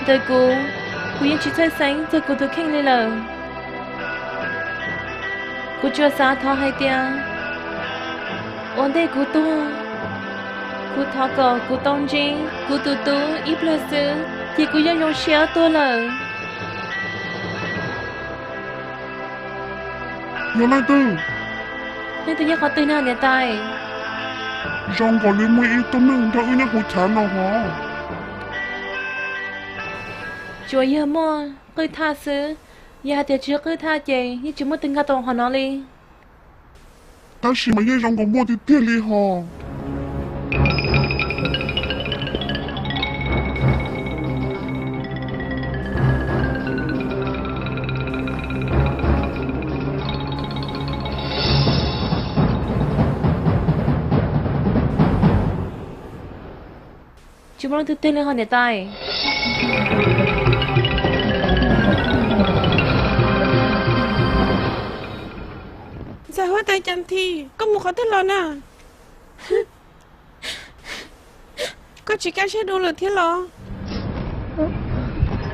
đời cô yên chỉ chơi sánh giờ cô tôi khen lên lờ cô chưa xa thọ hay tia ổn đây cô thọ cỏ cô tông chính cô tu ít lời sư thì cô dân用xéo tôi lờ原来的， nên tôi nhớ khó từ nào nè tay 让我连每一都能到人家好惨了哈。 chúa yêu mua cười tha sư ya để chưa cười tha chị nhưng chúng mới từng gặp tổng họ nó đi 但是没有让我摸的店里哈。 chúng mới thực tên lên họ nè tay Dạ hóa tay chân thì có một khó thích lo nè. Có chỉ cá xe đồ lửa thiết lo.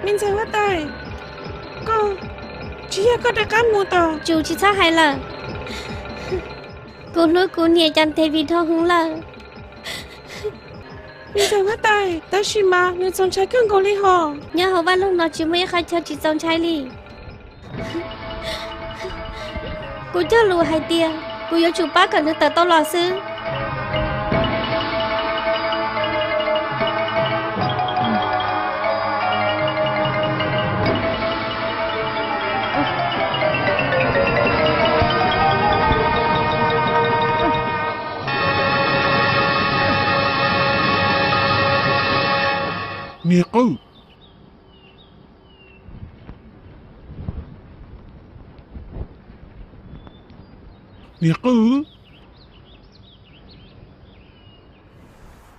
Mình sẽ hóa tay. Chỉ có đã cá mù tỏ. Chú chỉ sao hay là cô lối cô nhẹ chân thế vì thao hứng là Mình sẽ hóa tay. Ta chỉ mà nên sống trái cưng cổ lý họ. nhớ hầu ba lúc nó chỉ mới khai cho chị dòng trái lì cô cho lùa hai tia cô nhớ chủ bác cần tờ tao lò sư你够。 你够？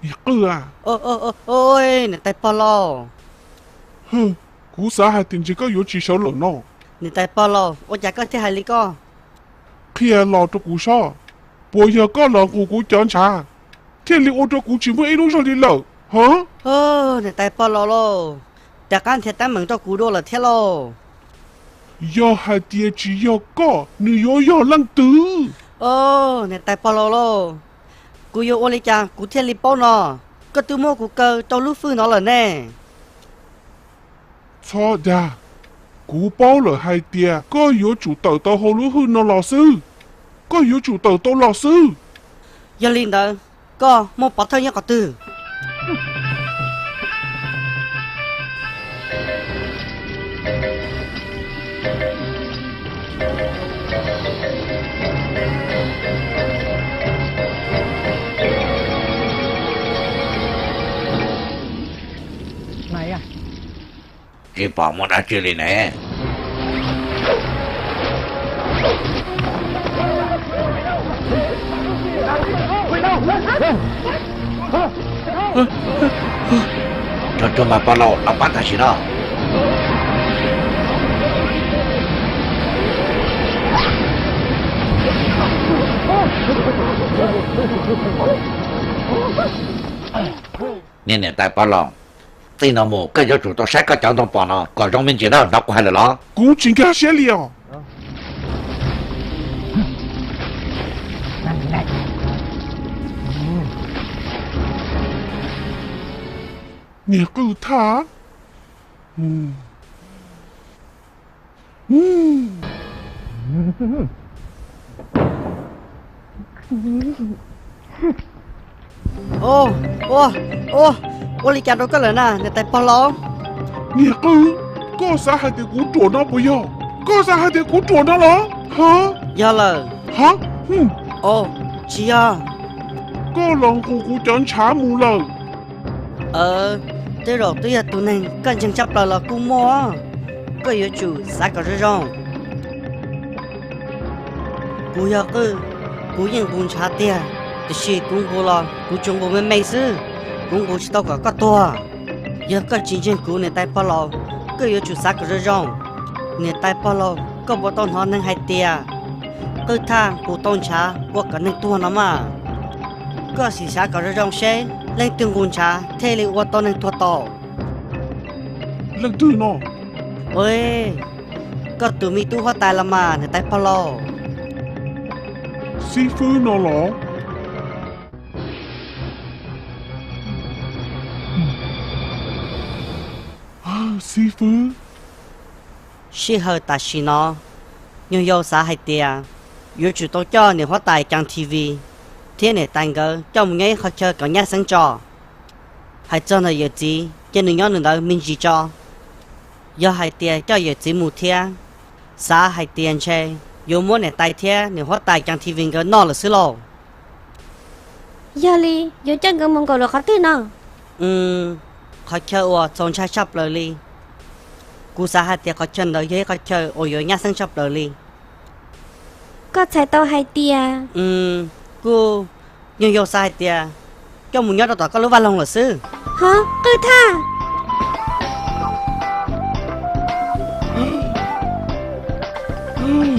你够啊？ ôi nè tay polo 哼，古啥还定这个有几小人呢？ nè tay polo ôi chả có thế hay lý co 偏老着古啥？不要搞老古讲茶，天里我这古全部一路上的老，哈？ nè tay polo lo chả can thiệt ta mừng cho cú đô là thế lo 要还爹只要搞，你要浪tử。 nè tay polo lo cú yêu ô lý chàng cú thiên lý bao nọ có tư mô cú cơ cho lúc phương nó là nè 错的，古包了还爹，个有主豆豆好路去那老师，个有主豆豆老师。 giờ liền đó có một bỏ thôi nhá có từ Chị bỏ một đã chưa lên nè. Cho mà bao lâu nó bắt ta chỉ đó. Nên tại bao lâu tin nó mù cái giáo chủ tôi xét cái cháu tôi bỏ nó còn trong bên chỉ đó nó có hay là nó 古真个写了。你够他？ô lý chàng đâu có lời nè nè tay polo 你够？搞啥还得古捉那不要？搞啥还得古捉那了？哈？ giờ là 哈？chị à 搞人古讲茶木了。 thế rồi tôi tụi này cần chẳng chấp là cú mua có yếu chủ xã có rất rong cú yếu cú yên cú trả tiền thì chỉ cú cú là cú chung cú bên mấy sư cú chỉ tao có tua giờ có chính chính cú này tay bao lâu có yếu chủ xã có rất rong này tay bao lâu có bộ tôn họ nên hay tiền tôi thang cú tôn trả của cả nên tua lắm mà có gì xã có rất rong xe lên từng cú trả thế là của tôn nên tua to lần từ nó ôi có tụi mi tu hoa tài là mà để tay palo sư phụ nó lọ sư phụ sư hơi ta xí nó nhưng yêu xã hay tia yêu chủ tôi cho nên hoa tài trang tivi thế này tăng cơ trong ngày họ chơi có nhát sáng trò hay cho nó yêu gì cho nên nhớ nữa mình chỉ cho do hay tia cho yêu gì mù thiên xã hay tiền chơi yêu muốn này tài thiên nên hoa tài trang tivi cơ nó là xí lô giờ li giờ chân cái mong cầu là khó tin nào họ chơi ở trong trái shop lời li cú xã hay tia có chân đời dễ có chơi ở dưới nhát sáng shop lời li có chạy tàu hay tia cô nhưng yêu sai tia cho muốn nhớ đó có lúc vào lòng là sư hả cứ tha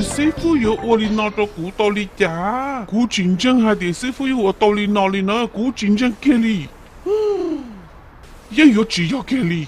sư phụ yêu ô li nó cho cú tao li chả cú chính chân hay để sư phụ yêu tao li nó li nó cú chính chân kia li也有只要给力。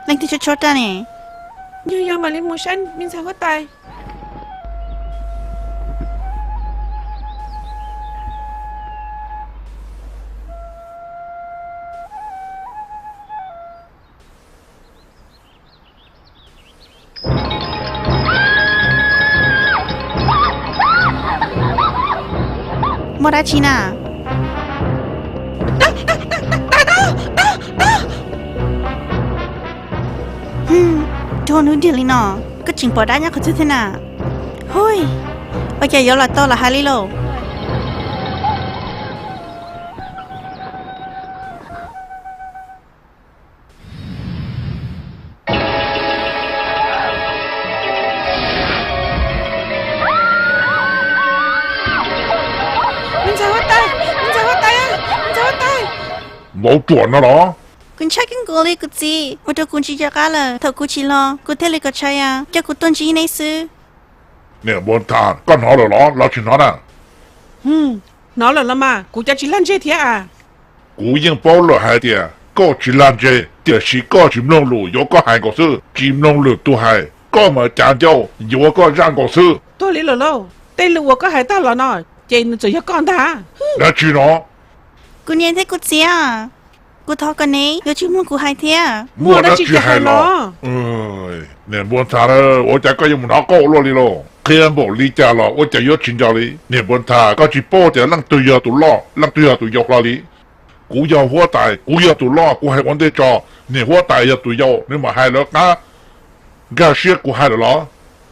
Lành thì chốt ra nè. Như giờ mà lên mùa xanh, mình sao có tài. Morachina. Thôi nữa đi nó, cái chuyện bỏ đá nhá có thế nào? Hôi, bây giờ là to là hai lý lô. Mình sao có tài, mình sao có tài á, mình sao có tài.冇chuẩn nó đó. Kun chắc cái gọi cái gì? Tôi đâu kun chỉ cho cả là, thầu kun chỉ lo, kun thấy lấy cái chơi à, cho kun tuân chỉ này sư. Nè muốn thà, con nó rồi đó, lo chuyện nó nè. Nó là mà, cụ cha chỉ lan chơi thế à? Cú yên bao lửa hai tia, có chỉ làm chơi, tia chỉ có chìm lông lù, có có hai cổ sư, chìm lông lù tu hai, có mà chán châu, có rang cổ sư. Tôi lý lâu, tên lùa có hai ta là nó, chơi nó chỉ cho con ta. Là chuyện nó. Kun nhìn thấy cái gì à? Cô thọ cái này, giờ chúng muốn cô hay thế à? Mua đã chỉ hay lo. Nè muốn thà đó, tôi chỉ có dùng nó có lo đi lo. Khi em bảo lý trả lo, tôi chỉ có chuyện cho lý. Nè muốn thà, có chỉ bảo để lăng tùy giờ tụ lo, lăng tùy giờ tụ dọc lo lý. Cú giờ hoa tài, cú giờ tụ lo, cú hay vấn đề cho. Nè hoa tài giờ tụ dọc, nếu mà hay lo cá, gà xếp cú hay lo.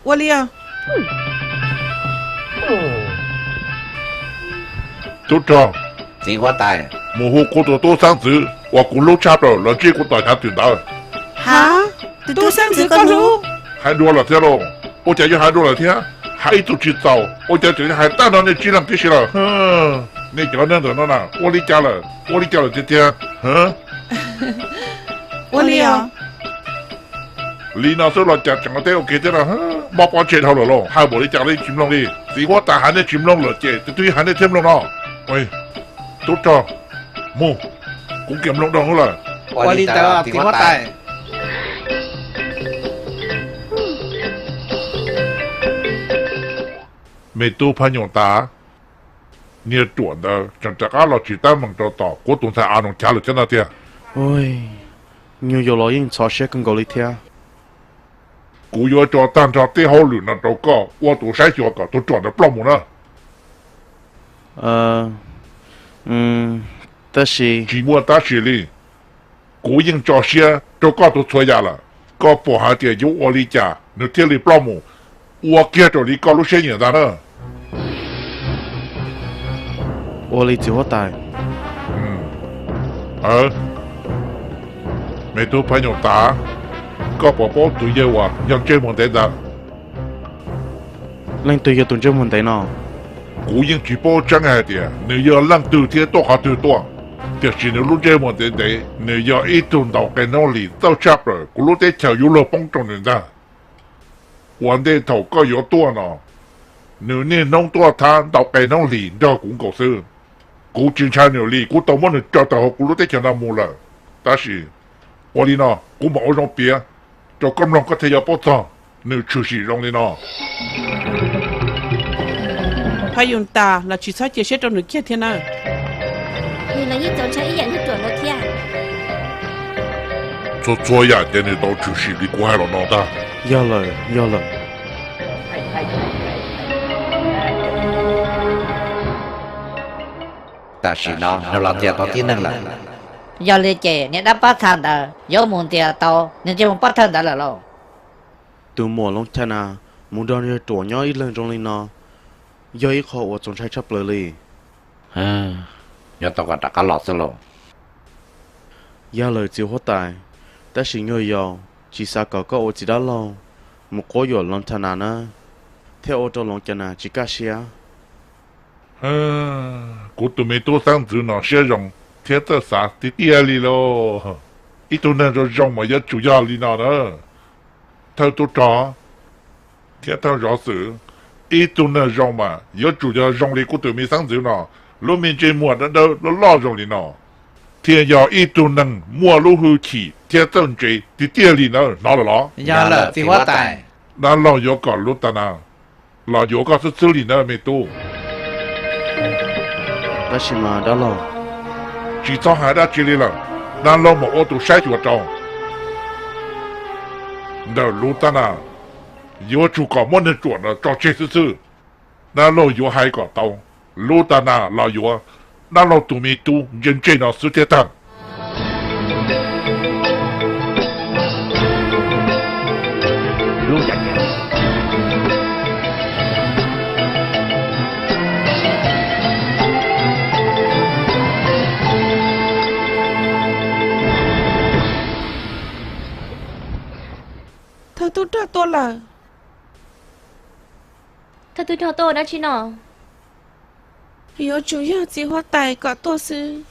我哩啊， Tốt cho. Gì quá tài. Mùa hô cô tổ tô sáng tử, và cú lúc chạp rồi, là chỉ cú tài thả tuyển đạo. Hả? Tôi sáng giờ con lú. Hai đua là thế rồi, tôi chỉ cho hai đua là thế, hai tổ chỉ tàu, tôi chỉ hai ta nó chỉ làm cái gì rồi, nè cho nên rồi nó nào, tôi đi trả là thế thế, hả? 我哩啊， lý nào số là chặt chẳng có thế ok thế là, bao bao chuyện thôi rồi, hai bộ đi trả đi chìm lông đi, thì quá ta hai này chìm lông là chết, tuy hai này thêm lông đó, ôi, tốt cho, mu, cũng kiếm lông đâu nữa là, 我哩得地方带。没都朋友打，你准的，真这个老鸡蛋猛着到，我东西阿农家里真的的， ôi nhiều giờ lo yên cho xe cần gọi đi theo กู要叫蛋炒最好卤那都个，我都晒小个，都准的不么呢？ 但是 chỉ mua ta xử lý, cố yên cho xe, cho có tôi xóa ra là, có bỏ hạ tiền giúp ô lý trả, nếu thiết lý bao mù, ô kia cho lý có lúc xe nhận ra nữa. ô lý chỉ có tài mấy tôi phải nhộn ta, có bỏ bỏ tụi dê hòa, nhân chơi một tên ra, lên từ giờ tuần trước mình thấy nào cố yên chỉ bỏ chẳng hề tiền, nếu giờ lăng từ thiết tốt hạ từ tốt. Thì chỉ nếu lúc chơi một tên đấy, nếu giờ ít tuần đầu cái nó lì tao chắp rồi, cũng lúc đấy chào yếu lô bóng trong nhân ra. Vấn đề thầu có yếu tua nào, nếu nên nông tua than đầu cái nó lì cho cũng có sự. Cú chiến tranh nếu lì, cú tao muốn cho tao cú lúc đấy cho nó mua là. Ta chỉ, ô lì nào, cú bảo trong bia, cho công lòng có thể yếu bó thằng, nếu chủ sĩ trong lì nào. Phải dùng ta là chỉ sao chia sẻ trong nước kia thế nào? Thì là như trốn chạy dạng như tuổi nó kia. Cho ya để này tao chủ sĩ đi qua rồi nó ta. do lời Ta chỉ nó làm tiền tao tin năng là. giờ lý chế nên đã bắt thằng đó giờ muốn tiền tao nên chỉ muốn bắt thằng đó là lo từ mùa long cha na muốn đón đi tuổi nhỏ ít lần trong linh nó do ít khó ở trong trái chấp lời li Nhớ tao còn đã có lọt rồi. do lời chỉ có tài ta chỉ người giàu chỉ sao có ô chỉ đã lo một có giờ long cha na na theo ô tô long cha na chỉ cả xe Cú tụi mình tôi sang từ nó sẽ dùng thiết tự sát thì tia li lo. Ít tụi nên rồi dùng mà giờ chủ yếu li nó đó. Theo tôi cho, thiết theo rõ sự. Ít tụi nên dùng mà giờ chủ yếu dùng li cú tụi mình sang từ nó. Lúc mình chơi mua nó đâu nó lo dùng li nó. Thiên giờ ít tụi nên mua lúc hư chỉ thiết tự chơi thì tia li nó là lo. Nhớ là tiền hóa tài. Nó lo yếu cả lúc ta nào. Lo yếu cả sự xử lý nó mới tu. ta chỉ mà đã lo chỉ cho hai đã chỉ là nan lo một ô tô sai chuột trong đó lúc ta nào yếu chủ có muốn nên chuột là cho chết sự nan lo yếu hai cái tàu lúc ta nào là yếu nan lo tụi mình tu nhân trên nó sự thiệt thằng Luôn chẳng nhớ. Thôi tôi cho tôi là Thật tôi cho tôi đã chi nào. yếu chủ yếu chỉ hoa tài có tôi sư.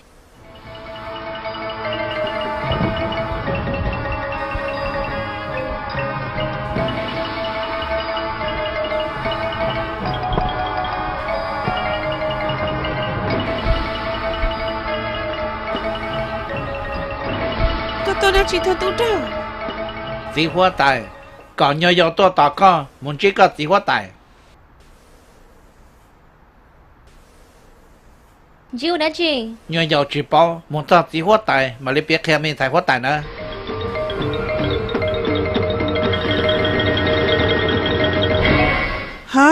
Tôi đã chỉ thôi tôi cho. Chỉ hóa tài, còn nhờ yếu tôi tao có, muốn chỉ có chỉ hóa tài. Diêu đã chi. Nhờ yếu chỉ bảo, muốn tao chỉ hóa tài, mà lấy biết khéo mình thay hóa tài nữa. Hả?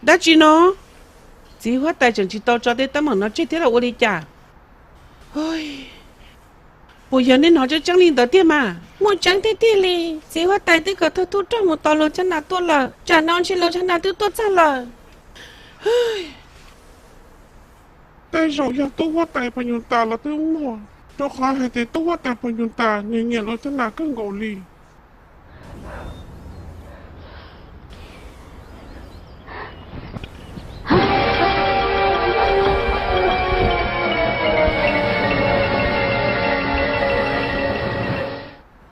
Đã chỉ nó? Chỉ hóa tài chẳng chỉ tao cho tới tấm nó chết thế là ô đi chả. Ôi. Bây giờ nên nó cho chẳng linh tới tiền mà. Một chẳng thế tiền li. Chỉ hóa tài tới cả thôi thu trong một tàu lô chân nào tốt là. Chả non chỉ lô chân nào tư tốt ra là. Tại sao giờ tôi hóa tài bằng nhân ta là tôi không mua. Cho khó hay thì tôi hóa tài bằng nhân ta. Nhưng nghe nó chân nào cứ ngộ li.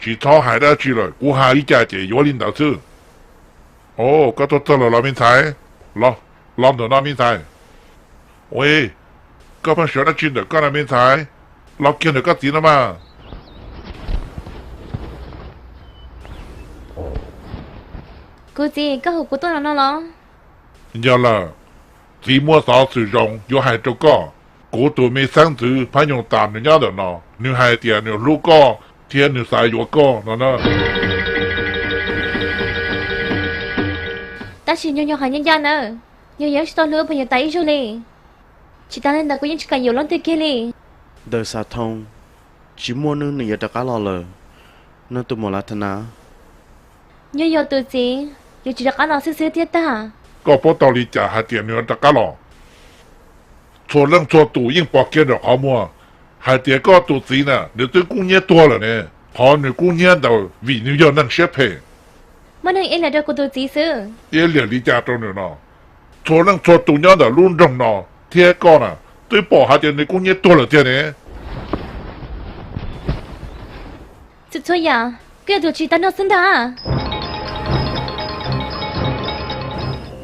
chỉ cho hai đã chỉ rồi cú hai ít gia chỉ yếu linh đạo sư ồ cái tôi cho là làm miếng thái làm được làm miếng thái ôi các bạn sợ đã chỉ được cái làm miếng thái làm kia được cái gì nữa mà Cô gì có hụt của tôi nó lo. Giờ là chỉ mua sao sử dụng có hai chỗ có cố tụi mình sáng thứ phải dùng tàn nữa nhá được nó nếu hai tiền nếu lúc có tiền nếu xài vô có nó Ta chỉ nhỏ nhỏ hàng nhân dân nữa. Nhiều tôi lừa bây giờ tay rồi đi. Chỉ ta lên đặt của những chiếc nhiều lon tiền kia đi. đời xa thông chỉ mua nước này đã cá lò lờ nên tụi mò là thân á Nhiều tôi gì, nhiều chỉ đặt ăn nó xíu tiết ta. có bao tao lý trả hai tiền nữa đã cá lò cho lăng cho tụ yên bỏ kia được họ mua hai tiền có tụ gì nè nếu tôi cũng nhớ tua rồi nè họ nếu cũng nhớ đâu vì nếu giờ năng xếp hè Mà nên là được của tôi gì sư. yên liền lý trả cho nữa nó cho lăng cho tụ nhớ đâu luôn trong nó thế con à tôi bỏ hai tiền nếu cũng nhớ tua rồi tiền nè Sự thôi à, cái đồ chỉ ta nó xứng đã.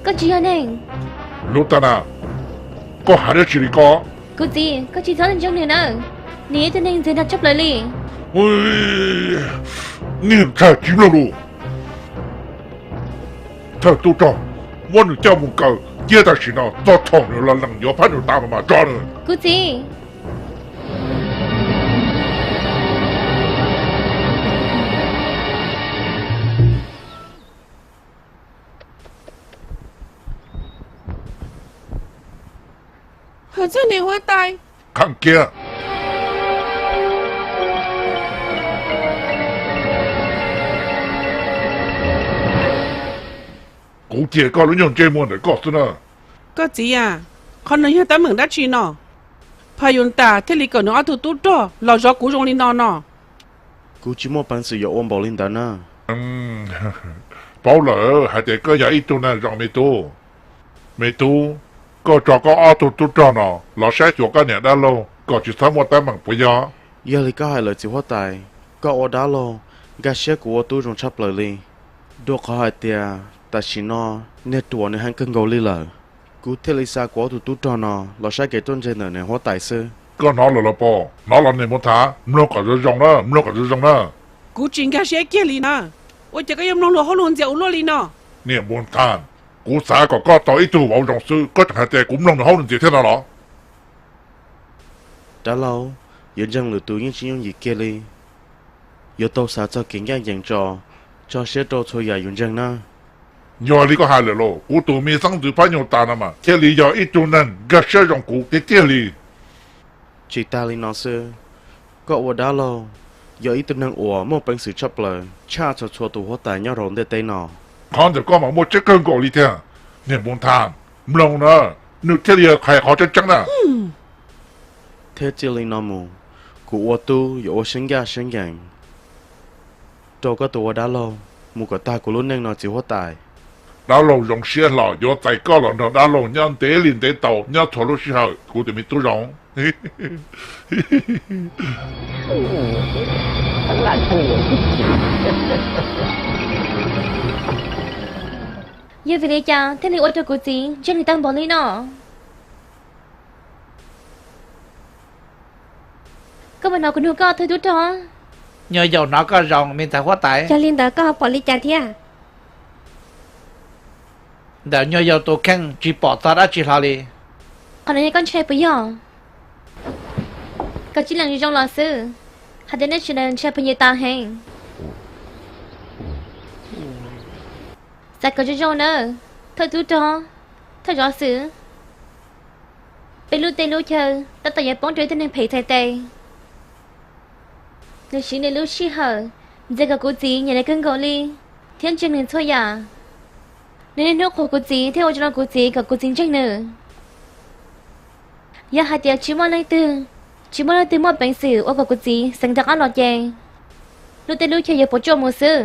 Có gì hả nè? lúc ta nào có hai đứa chỉ có Có gì, có chỉ thoát lên trong này nữa. Nếu thế nên thì nó chấp lời đi. ôi niềm thà chín là đủ thà tôi cho muốn được cho một cầu chia ta chỉ nào to thòng nữa là lần nhỏ phát được ta mà cho nữa Có gì? Hả chứ này hoa tai. thằng kia cũng chỉ có lúc nhon chơi muốn để có sự nữa Có gì à? Con nói ta mừng đã chi nó. Phải dùng ta thế lý cỡ nó tụt tụt đó, lo gió cú rong lên nó. cú chỉ mua bán sử dụng ôm bảo linh đàn á bảo lỡ hai đứa có giải ít tu này rằng mày tu có cho có ở tu cho nó nó sẽ cho cái nhà đó luôn có chỉ sao một tay bằng bây giờ giờ thì có hai lời chỉ hóa tài có ở đó lo gà xe của tôi trong chấp lời li đồ có hai tia ta chỉ nó nét tuổi này hàng cân gầu li lờ cú thế lý xa của tụi cho nó lo sẽ cái tôn trên này hóa tài sư có nó là bỏ nó là nên muốn thả nó có rất rộng đó nó có rất rộng đó Cú chính cái xe kia li nè. Ôi chắc cái em nông lo họ luôn dẻo lo li nè. nè muốn thả cú xã có tao ít tu vào trong sư có thằng tệ cũng nông nó không được thế nào đó đã lâu hiện rằng lừa tụi những chuyện gì kia li giờ tao sẽ cho kiến ngang dành cho xe đồ thôi dài hiện rằng na nhờ lý có hai lời lô cú tụi mình sang từ phải nhiều ta mà thế lý do ít tu nên gạt sẽ trong cú cái thế lý chỉ ta li nó sư có ở đó lâu giờ ít năng ủa một bằng sự chấp lời cha cho chùa tụ hóa tài nhau rộn để tay nó con được có mà một chiếc cơn gỗ lý thế nè muốn thả nông nữa nếu thế lý hay khó chắc chắn nè thế chỉ li nó mù của ô tu giờ ô sinh gang đâu có tụ ở đó lâu mù cả ta của luôn nên nó chỉ hóa tài đã lâu dùng xe lò do tại có là nó đã lâu nhân tế liền tế tàu nhân thổ lúc xí hậu cú tụi mình tu rộng Giờ về đây cha, thế này ô tô của gì, cho người ta bỏ đi nó. Có bạn nào cũng nuôi con thôi đúng đó. Nhờ dầu nó có rồng mình phải hóa tại. Cho linh đó có bỏ lý trả thia. Để nhờ dầu tổ khăn chỉ bỏ ta đã chỉ là đi. Còn này con trai bây giờ. Có chỉ là như trong lò sư. Hãy đến đây chỉ là trai bây giờ ta hẹn. Sẽ có cho nữa. Thôi tú cho. Thôi rõ sự. Bên lưu tê lưu chờ. Ta ta giải bóng trời tên nên phải thay tay. Nếu chỉ nên lưu chi hở. Giờ có cô gì nhà này cân gỗ ly. Thiên chân nên thôi à. Nên nước của cô gì theo cho nó cô gì có cô gì chân nữa. Giờ hai tiệc chỉ muốn lấy từ. Chỉ muốn lấy từ một bánh sử ở cô gì sáng tác ăn lọt chè. Lưu tê lưu chờ giờ bỏ cho một sự.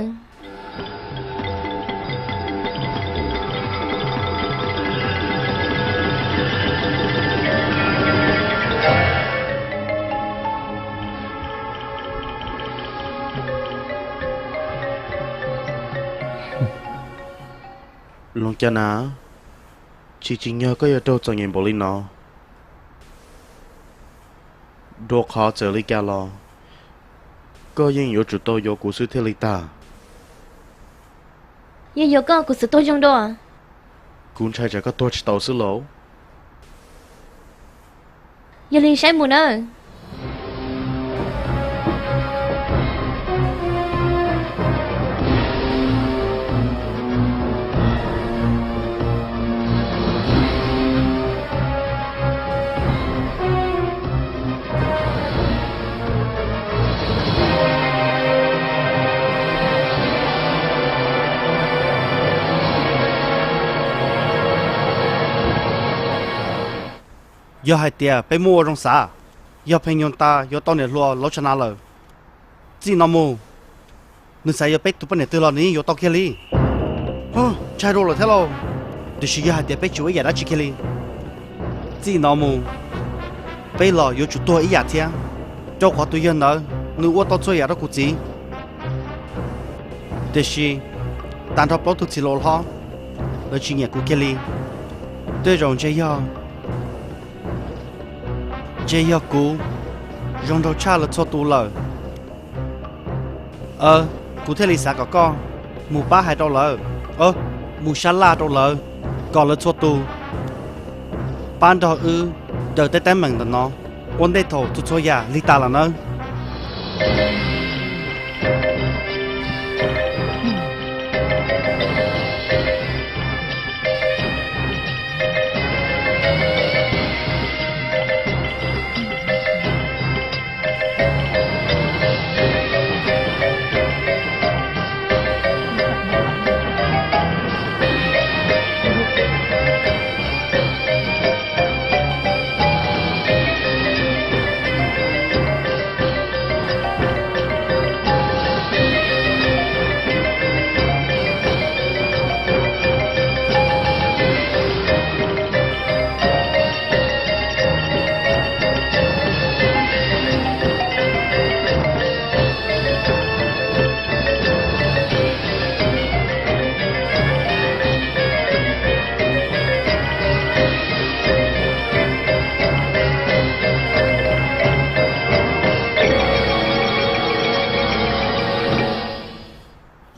lòng cha ná chỉ nhớ có đâu cho nhìn bộ linh nó đồ khó trở lý cả lo có những yếu chủ tôi yếu của sư thế lý ta 也有个故事多用多。 cũng chạy chạy các tôi chỉ tàu sư lỗ 也连晒木呢。 giờ hai tia被mua trong xã giờ phải nhon ta giờ tao này lo lo chana rồi chỉ nó mua nên sai giờ bị tụi bên từ lo ní giờ tao kia li chạy rồi thế lo thì chỉ giờ hai tia bị chú ý đã chỉ kia li chỉ nó mua bây giờ giờ chú tôi ý giả thiên cho họ tụi dân nữa nếu tao chơi giả đó cũng chỉ thì chỉ tao thọ bao tụi chỉ lo ho rồi chỉ nghe cũng kia li tôi rồi chơi giờ chơi giờ cũ dùng đầu cha là cho tù lờ cụ thể là sao có con mù ba hai đâu lờ mù sa la đâu lờ còn là cho tù ban đầu đợi tới tên mình là nó ôn đây thổ tụi cho già li ta là nó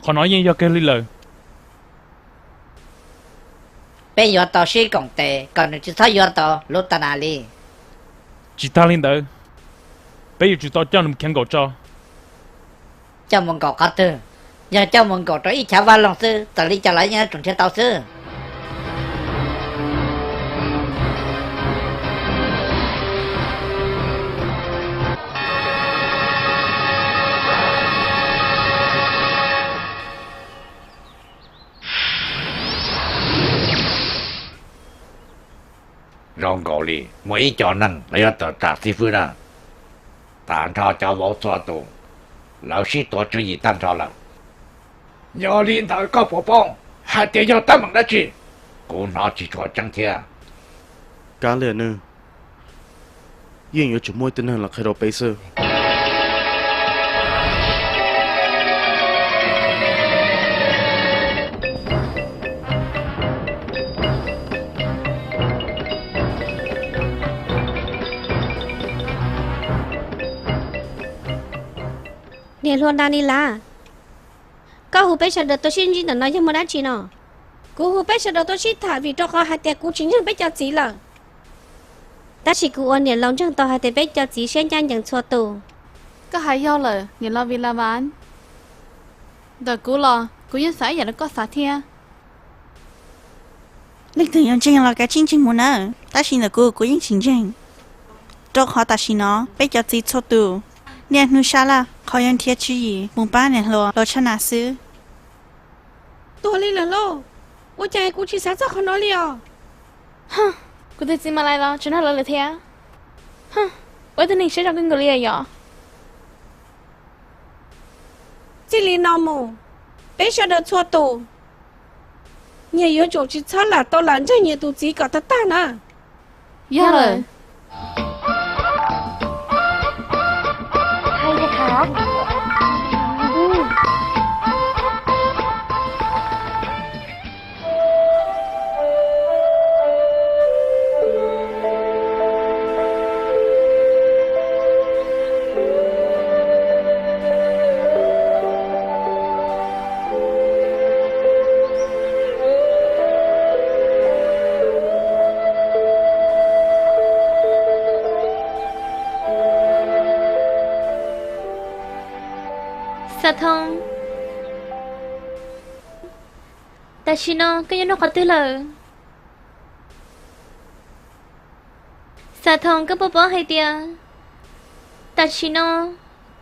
Họ nói gì do cái lý lời. Bây giờ tao sẽ công tệ, còn chỉ thấy giờ tao lúc ta nào đi. Chỉ ta lên đời. Bây giờ chúng ta cho nó khen gọi cho. Cho mong cậu có tư. Giờ cho mong cậu cho ít chả vào lòng sư, tao đi trả lại nhá, chúng sẽ tao sư. rong gò li mỗi cho năng lấy tờ trả sư phụ ra tàn thọ cho vô xóa tù lão sĩ tổ chú ý tàn thọ là nhớ liên thời có phổ bông hai tiếng do tâm bằng đã chỉ cô nó chỉ cho chẳng thiệt cá liền nữa yên nhớ chủ môi tên hơn là khai đầu bấy sơ nè luôn đàn đi là có hụt bé sợ được tôi xin gì là nói cho mà đã chỉ nó cú hụt bé sợ được tôi xin thả vì cho họ hai tiệt cú chính nhân bé cho chỉ là ta chỉ cú ôn nè lòng chân tao hai tiệt bé cho chỉ xuyên nhanh chẳng xua tù có hai do là nhìn lo vì là bán đợt cú lo cú nhân sải giờ nó có xả thia lịch sử nhân trình là cái chính trình muốn à ta xin là cô những chính trình cho họ ta xin nó bé cho chỉ xua tù nè nu sa laเขายังเทียชีหมู่บ้านเนี่ยเราชนะซื้อ ตัวเลยเหรอลูกว่าใจกูชี้สาจะคนน้อยเลยอ่ะ ฮะกูจะจิ้มอะไรล่ะฉันอะไรเลยเทียฮะว่าแต่นี่ใช่จังกันกูเลยอ่ะ chỉ lý nó mù bé sợ được xua tù nhiều yếu chủ chỉ chắc là tôi làm cho nhiều tù chỉ có tất cả nè dạ rồi Sa thông ta chỉ nó cái nó có tư lờ Sa thông cái bố hay tia ta chỉ nó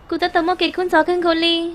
cô ta tao một cái con gió cưng gồ li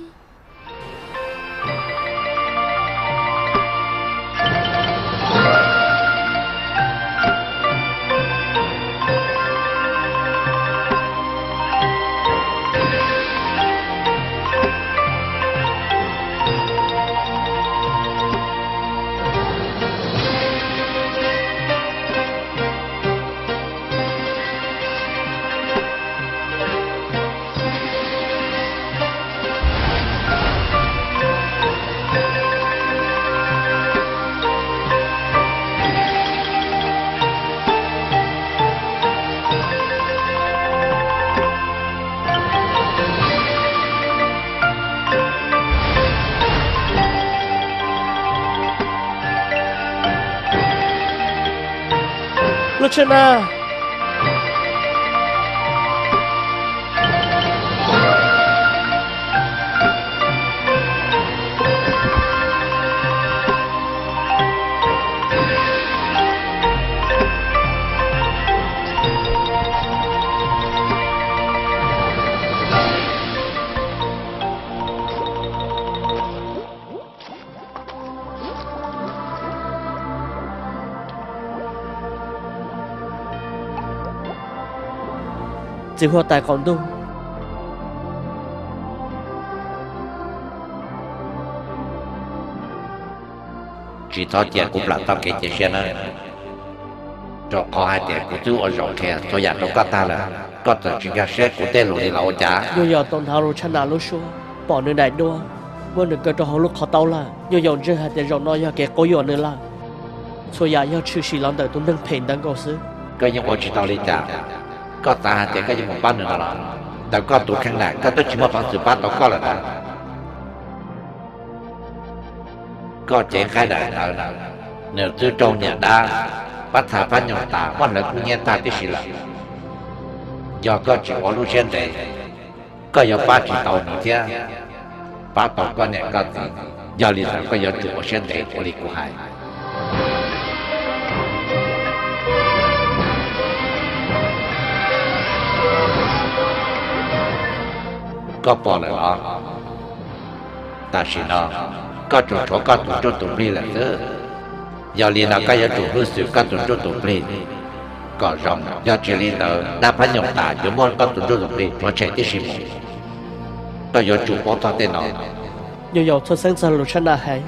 Luciana. Chỉ hoa tài còn đâu chỉ tao chỉ cũng là tao kể chuyện xe nữa cho có hai tiền của chú ở rộng khe cho nhà nó có ta là có từ chuyện ra xe của tên lùi là ô trả Yo yo tông thao rồi chân nào lúc xưa bỏ nơi này đua Vô đừng cơ cho họ lúc khó tao là Yo yo chưa hai tiền rộng nói yo kẻ có yo nữa là Cho nhà yo chữ sĩ lòng đời tôi nâng phèn đang cầu sư cái những bộ chỉ tao đi trả có ta hai tiền cái những một ban nữa làแต่ก็ตัวข้างหน้าก็ต้องชิมว่าฟังสืบบ้านเราก็แล้วนะก็เจ๊งใครได้แล้วนะเนื้อซื้อตรงเนี่ยได้ปัญหาพันยองตาวันละคุณเนี่ยตาที่สิละยอก็จีว่ารู้เช่นใดก็ยอป้าจีเตาหนึ่งเที่ยป้าเตาก็เนี่ยก็ตียอลีละก็ยอจีว่าเช่นใดโอลิกูหายก็พอเลยเหรอแต่สินะก็จุดก็จุดจุดตุบลีแหละเด้อยาลีน่ะก็จะจุดรู้สึกก็จุดจุดตุบลีก็รองยาเจลีน่ะน่าพันยองตาอยู่มั่วก็จุดจุดตุบลีเพราะใช้ที่สิบก็ยาจุดพอตั้งแต่นอน Yo yo cho sáng giờ lúc chân nào hay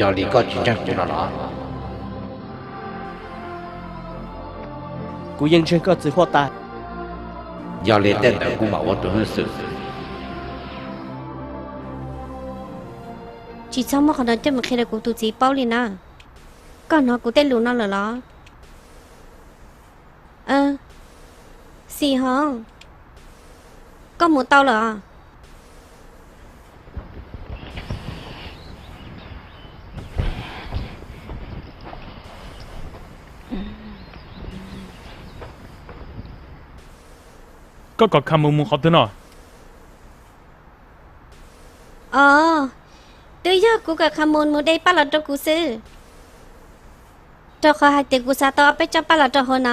ยาลีก็จริงจังจุดแล้วเหรอ Cú yên trên có chỉ hoa tài ยาลีเต้นแต่กูมาว่าตัวรู้สึก Chỉ xong mà còn nói cho mà khi là cụ tụi chị bao liền à Còn nó cụ tên lũ nó là nó Xì không Có một tao là có khăm mù khó thế nào Tôi giờ cụ cả khám môn một đây bắt là cho cụ sư Cho khó hai tiền cụ xa to bé cho bắt là cho hồn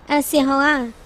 à Xì không à